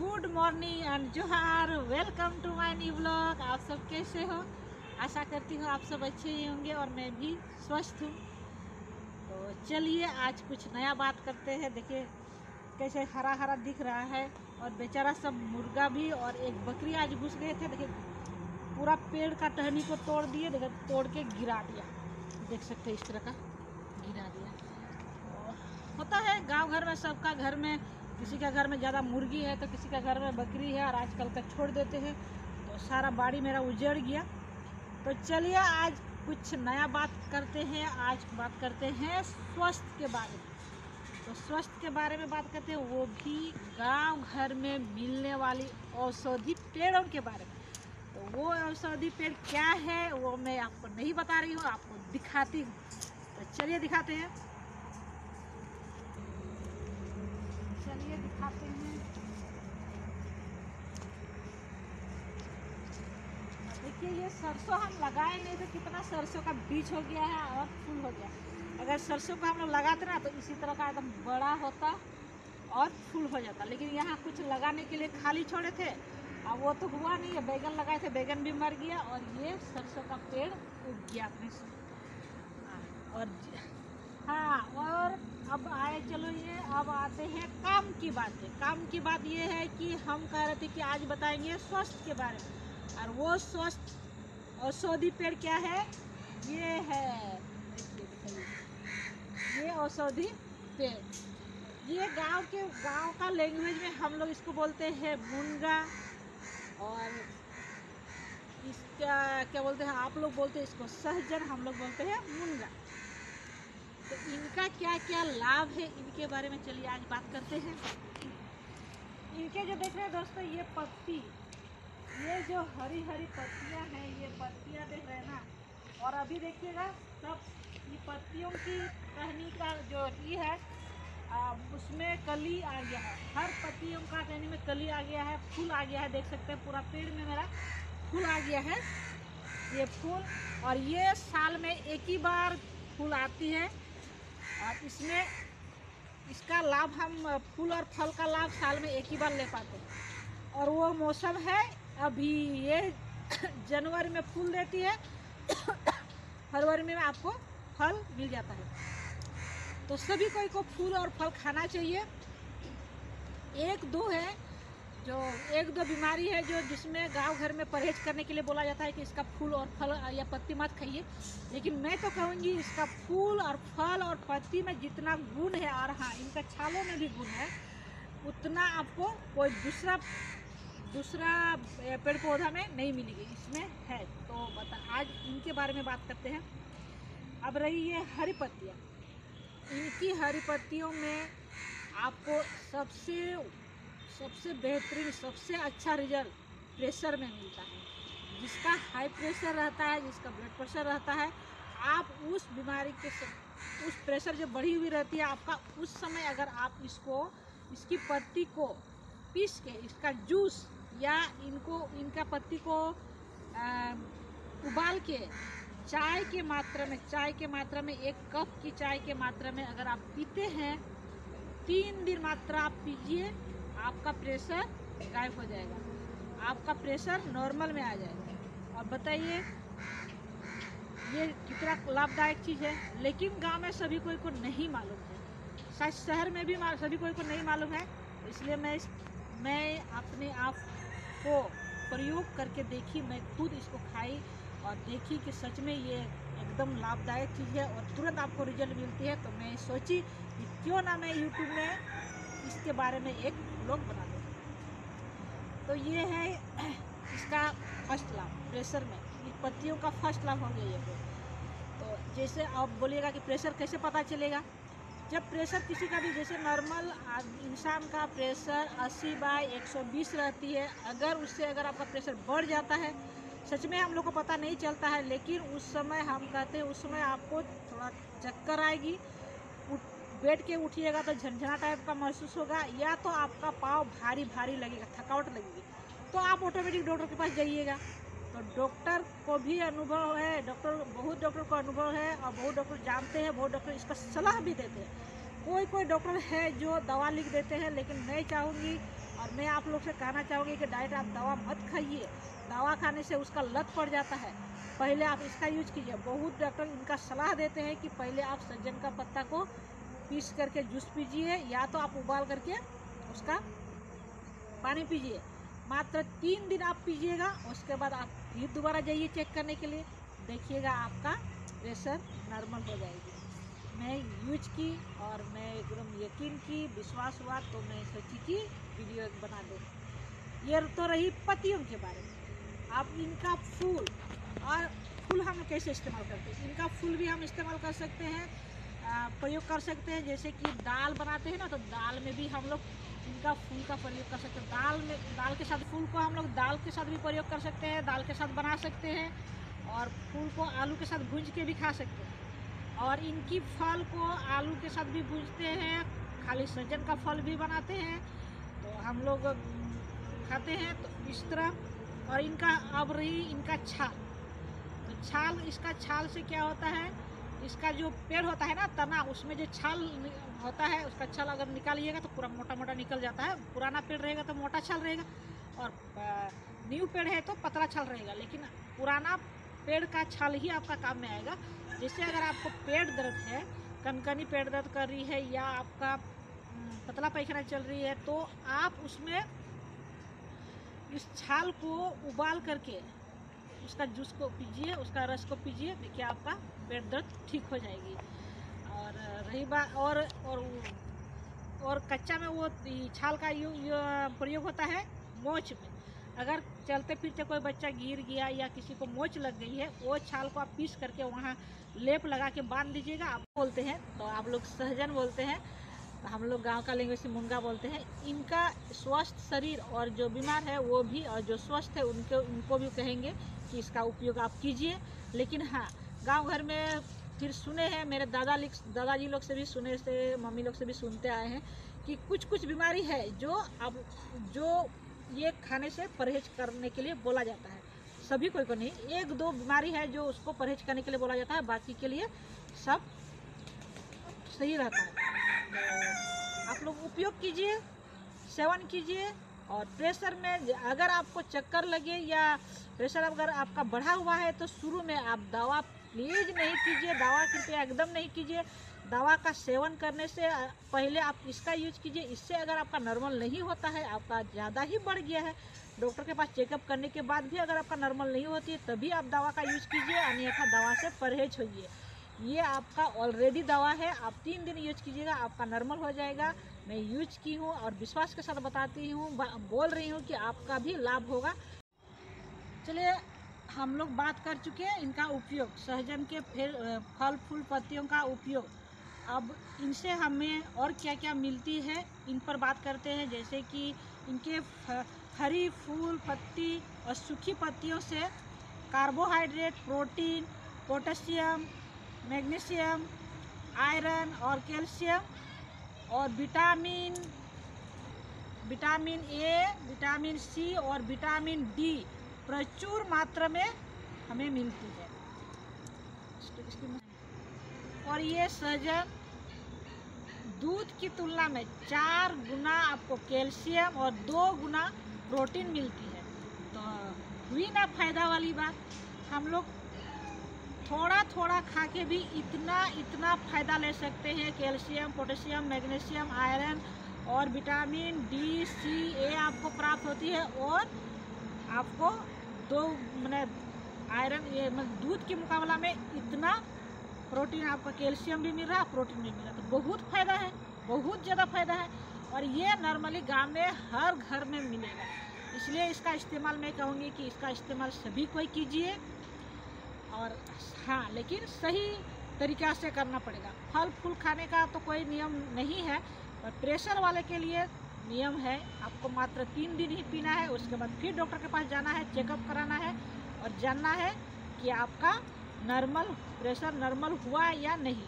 Good morning and Johar. Welcome to my new blog. आप सब कैसे हो? आशा करती हूँ आप सब अच्छे ही होंगे और मैं भी स्वस्थ हूँ। तो चलिए आज कुछ नया बात करते हैं। देखिए कैसे हरा हरा दिख रहा है और बेचारा सब मुर्गा भी और एक बकरी आज घुस गए थे। देखिए पूरा पेड़ का टहनी को तोड़ दिए, देखिए तोड़ के गिरा दिया। देख सकते हैं इस तरह का गिरा दिया। होता है गांव घर में, सबका घर में, किसी का घर में ज़्यादा मुर्गी है तो किसी का घर में बकरी है और आजकल का छोड़ देते हैं तो सारा बाड़ी मेरा उजड़ गया। तो चलिए आज कुछ नया बात करते हैं। आज बात करते हैं स्वास्थ्य के बारे में। तो स्वास्थ्य के बारे में बात करते हैं, वो भी गांव घर में मिलने वाली औषधि पेड़ों के बारे में। तो वो औषधि पेड़ क्या है वो मैं आपको नहीं बता रही हूँ, आपको दिखाती हूँ। तो चलिए दिखाते हैं। चलिए दिखाते हैं। देखिए ये सरसों हम लगाए नहीं थे, कितना सरसों का बीज हो गया है और फूल हो गया। अगर सरसों को हम लोग लगाते ना तो इसी तरह का एकदम बड़ा होता और फूल हो जाता, लेकिन यहाँ कुछ लगाने के लिए खाली छोड़े थे। अब वो तो हुआ नहीं है। बैगन लगाए थे, बैगन भी मर गया और ये सरसों का पेड़ उग गया अपने से। और हाँ, और अब आए, चलो ये अब आते हैं काम की बातें। काम की बात ये है कि हम कह रहे थे कि आज बताएंगे स्वास्थ्य के बारे में। और वो स्वस्थ औषधि पेड़ क्या है? ये है, ये औषधि पेड़। ये गांव का लैंग्वेज में हम लोग इसको बोलते हैं मुनगा, और इसका क्या बोलते हैं आप लोग? बोलते हैं इसको सहजन, हम लोग बोलते हैं मुनगा। तो इनका क्या क्या लाभ है इनके बारे में चलिए आज बात करते हैं। इनके जो देख रहे हैं दोस्तों, ये पत्ती, ये जो हरी हरी पत्तियां हैं, ये पत्तियां देख रहे हैं ना। और अभी देखिएगा सब ये पत्तियों की टहनी का जो ये है उसमें कली आ गया है। हर पत्तियों का टहनी में कली आ गया है, फूल आ गया है। देख सकते हैं पूरा पेड़ में मेरा फूल आ गया है, ये फूल। और ये साल में एक ही बार फूल आती है और इसमें इसका लाभ हम फूल और फल का लाभ साल में एक ही बार ले पाते हैं। और वो मौसम है अभी, ये जनवरी में फूल देती है, फरवरी में आपको फल मिल जाता है। तो सभी कोई को फूल और फल खाना चाहिए। एक दो बीमारी है जो जिसमें गांव घर में परहेज करने के लिए बोला जाता है कि इसका फूल और फल या पत्ती मत खाइए। लेकिन मैं तो कहूँगी इसका फूल और फल और पत्ती में जितना गुण है, और हाँ इनका छालों में भी गुण है, उतना आपको कोई दूसरा पेड़ पौधा में नहीं मिलेगी, इसमें है। तो आज इनके बारे में बात करते हैं। अब रही ये हरी पत्तियाँ। इनकी हरी पत्तियों में आपको सबसे बेहतरीन, सबसे अच्छा रिजल्ट प्रेशर में मिलता है। जिसका हाई प्रेशर रहता है, जिसका ब्लड प्रेशर रहता है, आप उस बीमारी के उस प्रेशर जो बढ़ी हुई रहती है आपका, उस समय अगर आप इसकी पत्ती को पीस के, इसका जूस या इनका पत्ती को उबाल के चाय के मात्रा में 1 कप की चाय के मात्रा में अगर आप पीते हैं, 3 दिन मात्र आप पीजिए, आपका प्रेशर गायब हो जाएगा, आपका प्रेशर नॉर्मल में आ जाएगा। और बताइए ये कितना लाभदायक चीज़ है। लेकिन गांव में सभी कोई को नहीं मालूम है, शायद शहर में भी सभी कोई को नहीं मालूम है। इसलिए मैं अपने आप को प्रयोग करके देखी, मैं खुद इसको खाई और देखी कि सच में ये एकदम लाभदायक चीज़ है और तुरंत आपको रिजल्ट मिलती है। तो मैं सोची कि क्यों ना मैं यूट्यूब में इसके बारे में एक ब्लॉग बना दूँ। तो ये है इसका फर्स्ट लाभ प्रेशर में, ये पत्तियों का फर्स्ट लाभ हो गया ये। तो जैसे आप बोलिएगा कि प्रेशर कैसे पता चलेगा? जब प्रेशर किसी का भी, जैसे नॉर्मल इंसान का प्रेशर 80/120 रहती है, अगर आपका प्रेशर बढ़ जाता है, सच में हम लोग को पता नहीं चलता है, लेकिन उस समय हम कहते हैं उस समय आपको थोड़ा चक्कर आएगी, बैठ के उठिएगा तो झंझना टाइप का महसूस होगा, या तो आपका पाँव भारी भारी लगेगा, थकावट लगेगी, तो आप ऑटोमेटिक डॉक्टर के पास जाइएगा। तो डॉक्टर को भी अनुभव है, बहुत डॉक्टर को अनुभव है और बहुत डॉक्टर जानते हैं, बहुत डॉक्टर इसका सलाह भी देते हैं। कोई डॉक्टर है जो दवा लिख देते हैं, लेकिन मैं चाहूँगी और मैं आप लोग से कहना चाहूँगी कि डायरेक्ट आप दवा मत खाइए, दवा खाने से उसका लत पड़ जाता है। पहले आप इसका यूज कीजिए। बहुत डॉक्टर इनका सलाह देते हैं कि पहले आप सहजन का पत्ता को पीस करके जूस पीजिए, या तो आप उबाल करके उसका पानी पीजिए। मात्र 3 दिन आप पीजिएगा, उसके बाद आप फिर दोबारा जाइए चेक करने के लिए, देखिएगा आपका प्रेशर नॉर्मल हो जाएगी। मैं यूज की और मैं एकदम यकीन की, विश्वास हुआ तो मैं सोची कि वीडियो बना दूँ। ये तो रही पत्तियों के बारे में। आप इनका फूल, और फूल हम कैसे इस्तेमाल करते हैं, इनका फूल भी हम इस्तेमाल कर सकते हैं, प्रयोग कर सकते हैं। जैसे कि दाल बनाते हैं ना, तो दाल में भी हम लोग इनका फूल का प्रयोग कर सकते हैं। दाल के साथ फूल को हम लोग दाल के साथ भी प्रयोग कर सकते हैं, दाल के साथ बना सकते हैं, और फूल को आलू के साथ भूंज के भी खा सकते हैं। और इनकी फल को आलू के साथ भी भूंजते हैं, खाली सहजन का फल भी बनाते हैं तो हम लोग खाते हैं। तो इस तरह। और इनका अब रही इनका छाल, तो छाल, इसका छाल से क्या होता है, इसका जो पेड़ होता है ना, तना, उसमें जो छाल होता है, उसका छाल अगर निकालिएगा तो पूरा मोटा मोटा निकल जाता है। पुराना पेड़ रहेगा तो मोटा छाल रहेगा, और न्यू पेड़ है तो पतला छाल रहेगा। लेकिन पुराना पेड़ का छाल ही आपका काम में आएगा। जैसे अगर आपको पेट दर्द है, कनकनी पेट दर्द कर रही है, या आपका पतला पैखाना चल रही है, तो आप उसमें इस छाल को उबाल करके उसका जूस को पीजिए, उसका रस को पीजिए, देखिए आपका पेट दर्द ठीक हो जाएगी। और रही बात, और कच्चा में वो छाल का प्रयोग होता है मोच में। अगर चलते फिरते कोई बच्चा गिर गया या किसी को मोच लग गई है, वो छाल को आप पीस करके वहाँ लेप लगा के बांध दीजिएगा। आप बोलते हैं तो आप लोग सहजन बोलते हैं, हम लोग गांव का लैंग्वेज से मुंगा बोलते हैं। इनका स्वस्थ शरीर, और जो बीमार है वो भी, और जो स्वस्थ है उनको भी कहेंगे कि इसका उपयोग आप कीजिए। लेकिन हाँ, गांव घर में फिर सुने हैं, मेरे दादाजी लोग से भी सुने, से मम्मी लोग से भी सुनते आए हैं कि कुछ बीमारी है जो ये खाने से परहेज करने के लिए बोला जाता है। सभी कोई को नहीं, 1-2 बीमारी है जो उसको परहेज करने के लिए बोला जाता है, बाकी के लिए सब सही रहता है। तो आप लोग उपयोग कीजिए, सेवन कीजिए। और प्रेशर में अगर आपको चक्कर लगे या प्रेशर अगर आपका बढ़ा हुआ है, तो शुरू में आप दवा प्लीज़ नहीं कीजिए, दवा कृपया एकदम नहीं कीजिए। दवा का सेवन करने से पहले आप इसका यूज कीजिए। इससे अगर आपका नॉर्मल नहीं होता है, आपका ज़्यादा ही बढ़ गया है, डॉक्टर के पास चेकअप करने के बाद भी अगर आपका नॉर्मल नहीं होती है, तभी आप दवा का यूज कीजिए, अन्यथा दवा से परहेज होइए। ये आपका ऑलरेडी दवा है, आप 3 दिन यूज कीजिएगा, आपका नॉर्मल हो जाएगा। मैं यूज की हूँ और विश्वास के साथ बताती हूँ, बोल रही हूँ कि आपका भी लाभ होगा। चलिए, हम लोग बात कर चुके हैं इनका उपयोग, सहजन के फिर फल फूल पत्तियों का उपयोग। अब इनसे हमें और क्या क्या मिलती है, इन पर बात करते हैं। जैसे कि इनके हरी फूल पत्ती और सूखी पत्तियों से carbohydrate, protein, potassium, magnesium, iron और कैल्शियम और विटामिन ए, विटामिन सी और विटामिन डी प्रचुर मात्रा में हमें मिलती है। और ये सहजन दूध की तुलना में 4 गुना आपको कैल्शियम और 2 गुना प्रोटीन मिलती है। तो हुई ना फायदा वाली बात। हम लोग थोड़ा थोड़ा खा के भी इतना फायदा ले सकते हैं। कैल्शियम, पोटेशियम, मैग्नीशियम, आयरन और विटामिन डी, सी, ए आपको प्राप्त होती है। और आपको 2 आयरन, ये दूध के मुकाबला में इतना प्रोटीन, आपका कैल्शियम भी मिल रहा है, प्रोटीन भी मिल रहा है। तो बहुत फ़ायदा है, बहुत ज़्यादा फ़ायदा है। और ये नॉर्मली गांव में हर घर में मिलेगा, इसलिए इसका इस्तेमाल मैं कहूँगी कि इसका इस्तेमाल सभी कोई कीजिए। और हाँ, लेकिन सही तरीक़ा से करना पड़ेगा। फल फूल खाने का तो कोई नियम नहीं है, और प्रेशर वाले के लिए नियम है। आपको मात्र 3 दिन ही पीना है, उसके बाद फिर डॉक्टर के पास जाना है, चेकअप कराना है और जानना है कि आपका प्रेशर नॉर्मल हुआ या नहीं।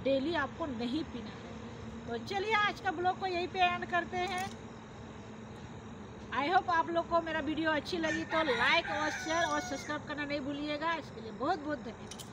डेली आपको नहीं पीना है। तो चलिए, आज का ब्लॉग को यहीं पे एंड करते हैं। आई होप आप लोग को मेरा वीडियो अच्छी लगी तो लाइक और शेयर और सब्सक्राइब करना नहीं भूलिएगा। इसके लिए बहुत बहुत धन्यवाद।